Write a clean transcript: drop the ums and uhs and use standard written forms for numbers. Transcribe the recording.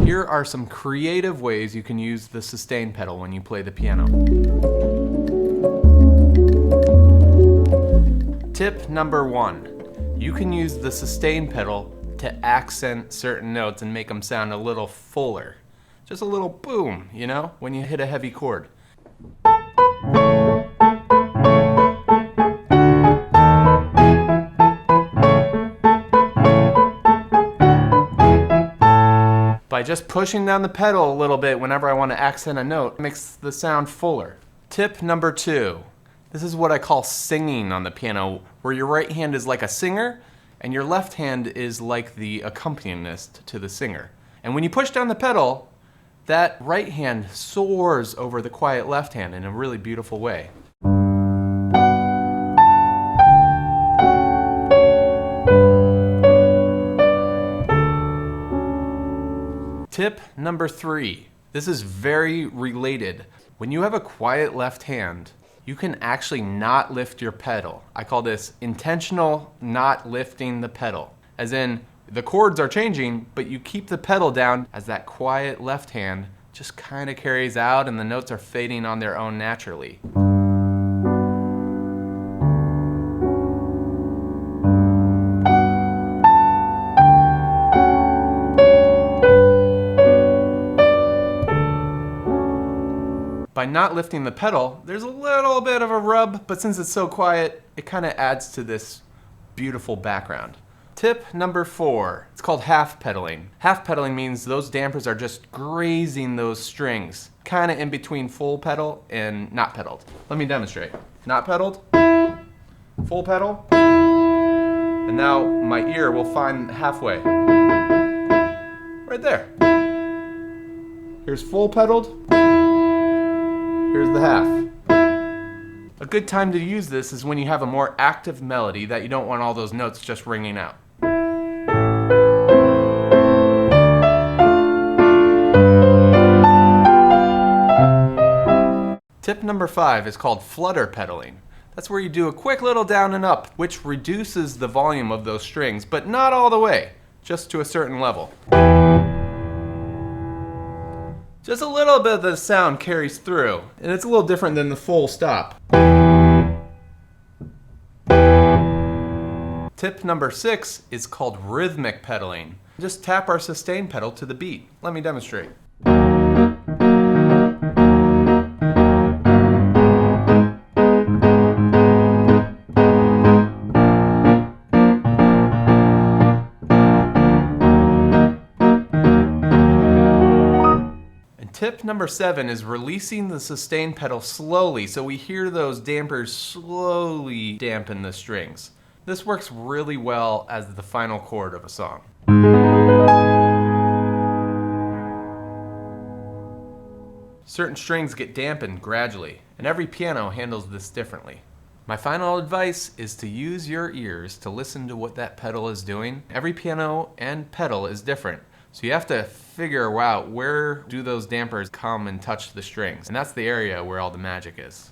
Here are some creative ways you can use the sustain pedal when you play the piano. Tip number 1. You can use the sustain pedal to accent certain notes and make them sound a little fuller. Just a little boom, you know, when you hit a heavy chord. By just pushing down the pedal a little bit whenever I want to accent a note, it makes the sound fuller. Tip number 2. This is what I call singing on the piano, where your right hand is like a singer and your left hand is like the accompanist to the singer. And when you push down the pedal, that right hand soars over the quiet left hand in a really beautiful way. Tip number 3. This is very related. When you have a quiet left hand, you can actually not lift your pedal. I call this intentional not lifting the pedal. As in, the chords are changing, but you keep the pedal down as that quiet left hand just kind of carries out and the notes are fading on their own naturally. By not lifting the pedal, there's a little bit of a rub, but since it's so quiet, it kind of adds to this beautiful background. Tip number 4, it's called half pedaling. Half pedaling means those dampers are just grazing those strings, kind of in between full pedal and not pedaled. Let me demonstrate. Not pedaled, full pedal, and now my ear will find halfway. Right there. Here's full pedaled. Here's the half. A good time to use this is when you have a more active melody that you don't want all those notes just ringing out. Tip number 5 is called flutter pedaling. That's where you do a quick little down and up, which reduces the volume of those strings, but not all the way, just to a certain level. Just a little bit of the sound carries through, and it's a little different than the full stop. Tip number 6 is called rhythmic pedaling. Just tap our sustain pedal to the beat. Let me demonstrate. Tip number 7 is releasing the sustain pedal slowly so we hear those dampers slowly dampen the strings. This works really well as the final chord of a song. Certain strings get dampened gradually, and every piano handles this differently. My final advice is to use your ears to listen to what that pedal is doing. Every piano and pedal is different. So you have to figure out where do those dampers come and touch the strings. And that's the area where all the magic is.